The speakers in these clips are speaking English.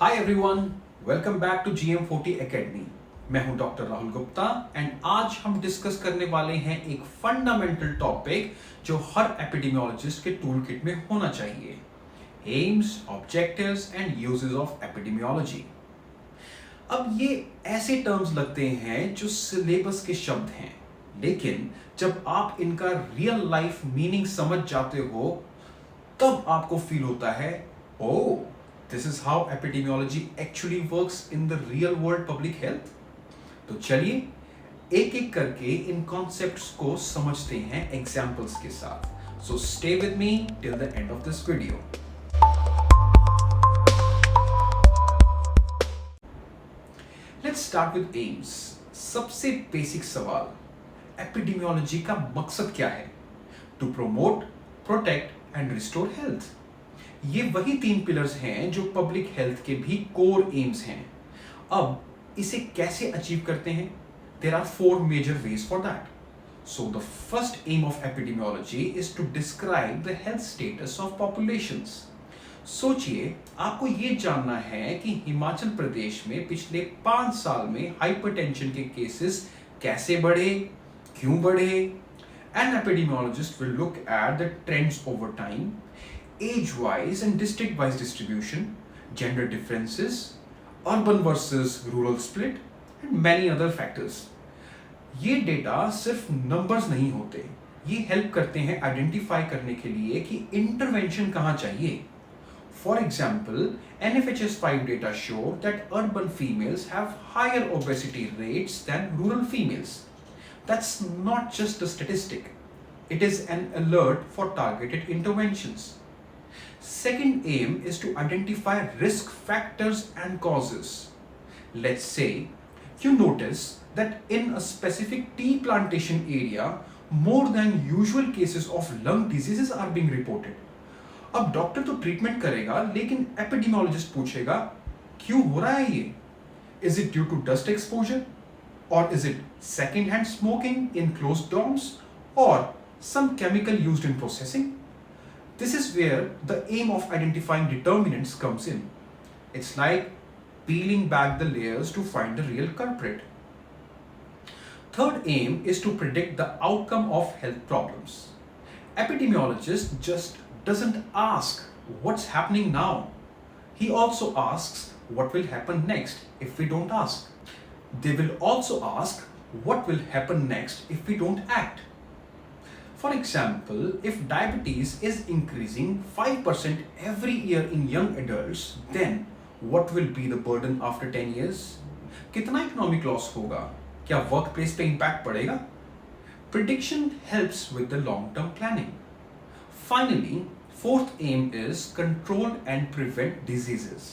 Hi everyone, welcome back to GM4T Academy। मैं हूं doctor Rahul Gupta and आज हम डिस्कस करने वाले हैं एक फंडामेंटल टॉपिक जो हर एपिडेमियोलॉजिस्ट के टूल किट में होना चाहिए। AIIMS, objectives and uses of epidemiology. अब ये ऐसे टर्म्स लगते हैं जो सिलेबस के शब्द हैं, लेकिन जब आप इनका रियल लाइफ मीनिंग समझ जाते हो तब आपको फील होता है, ओह, this is how epidemiology actually works in the real world public health। तो चलिए एक एक करके इन कॉन्सेप्ट्स को समझते हैं एग्जाम्पल्स के साथ। So stay with me till the end of this video. Let's start with aims. सबसे बेसिक सवाल, एपिडेमियोलॉजी का मकसद क्या है? To promote, protect and restore health. ये वही तीन पिलर्स हैं जो पब्लिक हेल्थ के भी कोर एम्स हैं। अब इसे कैसे अचीव करते हैं? There are 4 major ways for that. So the first aim of epidemiology is to describe the health status of populations. सोचिए, आपको ये जानना है कि हिमाचल प्रदेश में पिछले 5 साल में हाइपरटेंशन के केसेस कैसे बढ़े, क्यों बढ़े। An epidemiologist will look at the trends over time, age-wise and district-wise distribution, gender differences, urban versus rural split, and many other factors। ये डेटा सिर्फ नंबर्स नहीं होते, ये हेल्प करते हैं आइडेंटिफाई करने के लिए कि इंटरवेंशन कहाँ चाहिए। For example, NFHS 5 data show that urban females have higher obesity rates than rural females। That's not just a statistic, it is an alert for targeted interventions। Second aim is to identify risk factors and causes। Let's say you notice that in a specific tea plantation area, more than usual cases of lung diseases are being reported। अब doctor तो treatment करेगा, लेकिन epidemiologist पूछेगा क्यों हो रहा है ये? Is it due to dust exposure, or is it second hand smoking in closed dorms, or some chemical used in processing? This is where the aim of identifying determinants comes in। It's like peeling back the layers to find the real culprit। Third aim is to predict the outcome of health problems। Epidemiologist just doesn't ask what's happening now, he also asks what will happen next if we don't ask। They will also ask what will happen next if we don't act। For example, if diabetes is increasing 5% every year in young adults, then what will be the burden after 10 years? कितना economic loss होगा? क्या work place पे impact पड़ेगा? Prediction helps with the long-term planning। Finally, fourth aim is control and prevent diseases।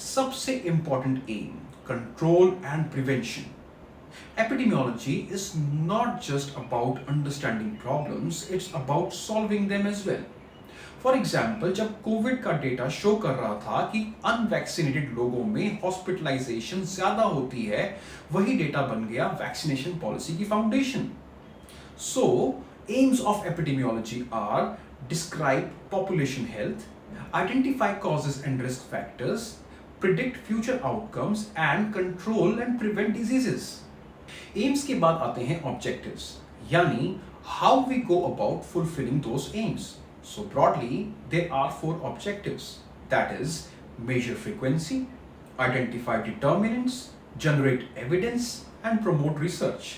सबसे important aim, control and prevention। Epidemiology is not just about understanding problems, it's about solving them as well। For example, जब Covid का data show कर रहा था कि unvaccinated लोगों में hospitalisation ज्यादा होती है, वही डेटा बन गया वैक्सीनेशन पॉलिसी की foundation. So aims of epidemiology are describe population health, identify causes and risk factors, predict future outcomes and control and prevent diseases. Aims के बाद आते हैं ऑब्जेक्टिव्स, यानी how we go about fulfilling those aims. So broadly there are 4 objectives, that is measure frequency, identify determinants, generate evidence and promote research.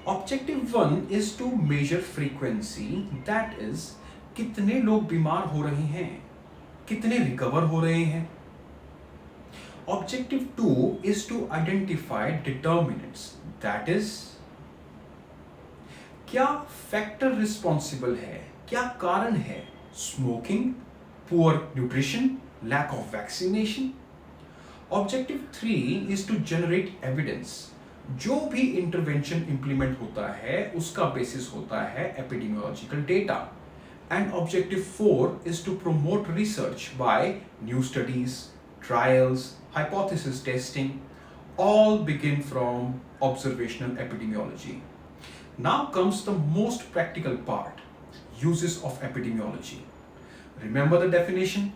Objective 1 is to measure frequency, that is कितने लोग बीमार हो रहे हैं, कितने recover हो रहे हैं। Objective 2 is to identify determinants, that is क्या फैक्टर रिस्पॉन्सिबल है, क्या कारण है? Smoking, poor nutrition, lack of vaccination. Objective 3 is to generate evidence। जो भी इंटरवेंशन इंप्लीमेंट होता है उसका बेसिस होता है epidemiological data. And objective 4 is to promote research by new studies, trials, hypothesis testing, all begin from observational epidemiology। Now comes the most practical part, uses of epidemiology। Remember the definition?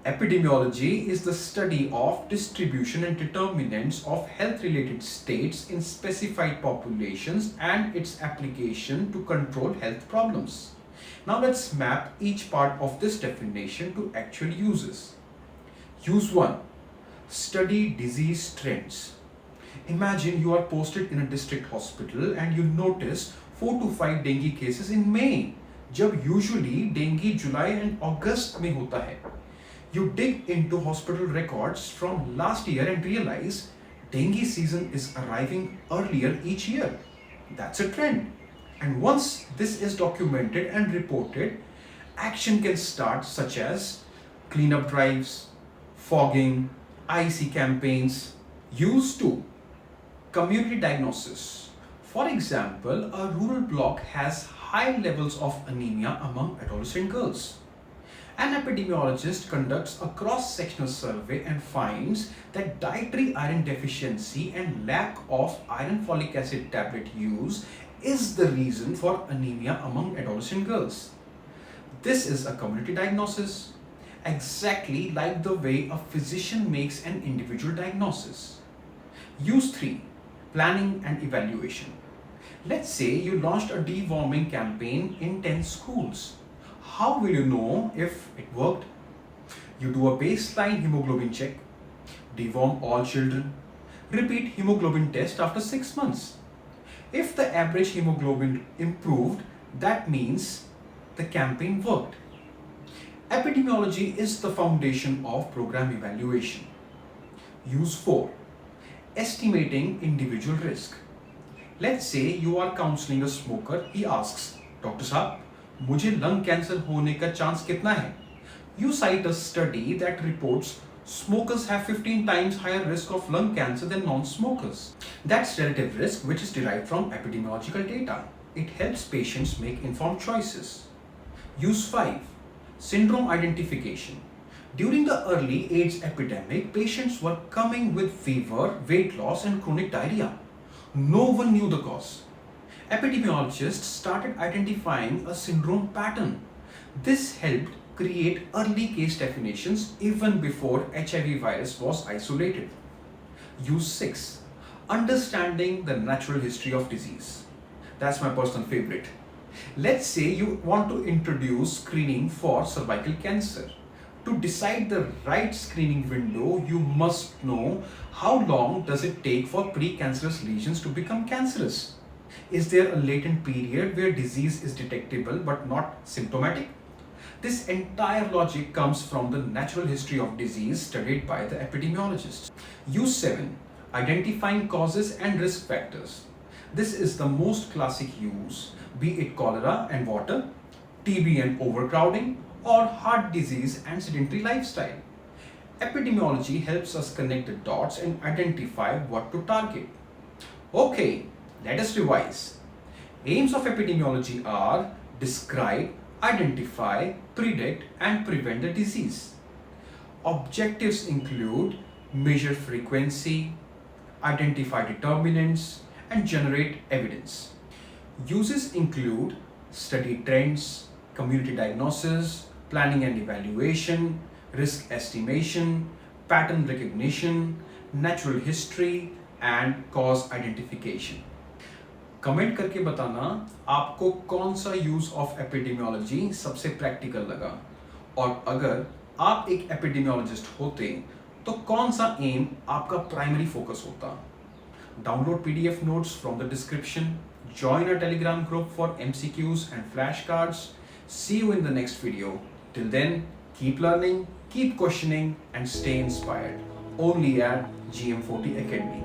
Epidemiology is the study of distribution and determinants of health-related states in specified populations and its application to control health problems. Now let's map each part of this definition to actual uses. Use 1. Study disease trends. Imagine you are posted in a district hospital and you notice 4 to 5 dengue cases in May, जब usually dengue July and August में होता है. You dig into hospital records from last year and realize dengue season is arriving earlier each year. That's a trend. And once this is documented and reported, action can start such as cleanup drives, fogging, IC campaigns. Use 2. Community diagnosis. For example, a rural block has high levels of anemia among adolescent girls. An epidemiologist conducts a cross-sectional survey and finds that dietary iron deficiency and lack of iron folic acid tablet use is the reason for anemia among adolescent girls. This is a community diagnosis, exactly like the way a physician makes an individual diagnosis. Use 3. Planning and evaluation. Let's say you launched a deworming campaign in 10 schools. How will you know if it worked? You do a baseline hemoglobin check, deworm all children, repeat hemoglobin test after 6 months. If the average hemoglobin improved, that means the campaign worked. Epidemiology is the foundation of program evaluation. Use 4. Estimating individual risk. Let's say you are counseling a smoker. He asks, Dr. Saab, मुझे lung cancer होने का chance कितना है? You cite a study that reports smokers have 15 times higher risk of lung cancer than non-smokers. That's relative risk, which is derived from epidemiological data. It helps patients make informed choices. Use 5. Syndrome identification. During the early AIDS epidemic, patients were coming with fever, weight loss, and chronic diarrhea. No one knew the cause. Epidemiologists started identifying a syndrome pattern. This helped create early case definitions even before HIV virus was isolated. Use 6. Understanding the natural history of disease. That's my personal favorite. Let's say you want to introduce screening for cervical cancer. To decide the right screening window, you must know how long does it take for precancerous lesions to become cancerous. Is there a latent period where disease is detectable but not symptomatic? This entire logic comes from the natural history of disease studied by the epidemiologists. Use 7. Identifying causes and risk factors. This is the most classic use, be it cholera and water, TB and overcrowding, or heart disease and sedentary lifestyle. Epidemiology helps us connect the dots and identify what to target. Okay, let us revise. Aims of epidemiology are describe, identify, predict, and prevent the disease. Objectives include measure frequency, identify determinants, and generate evidence. Uses include study trends, community diagnosis, planning and evaluation, risk estimation, pattern recognition, natural history, and cause identification. Comment करके बताना आपको कौन सा use of epidemiology सबसे practical लगा, और अगर आप एक एपिडेमियोलॉजिस्ट होते तो कौन सा एम आपका प्राइमरी फोकस होता. Download PDF notes from the description, join our telegram group for MCQs and flashcards. See you in the next video. Till then, keep learning, keep questioning, and stay inspired. Only at GM4T Academy.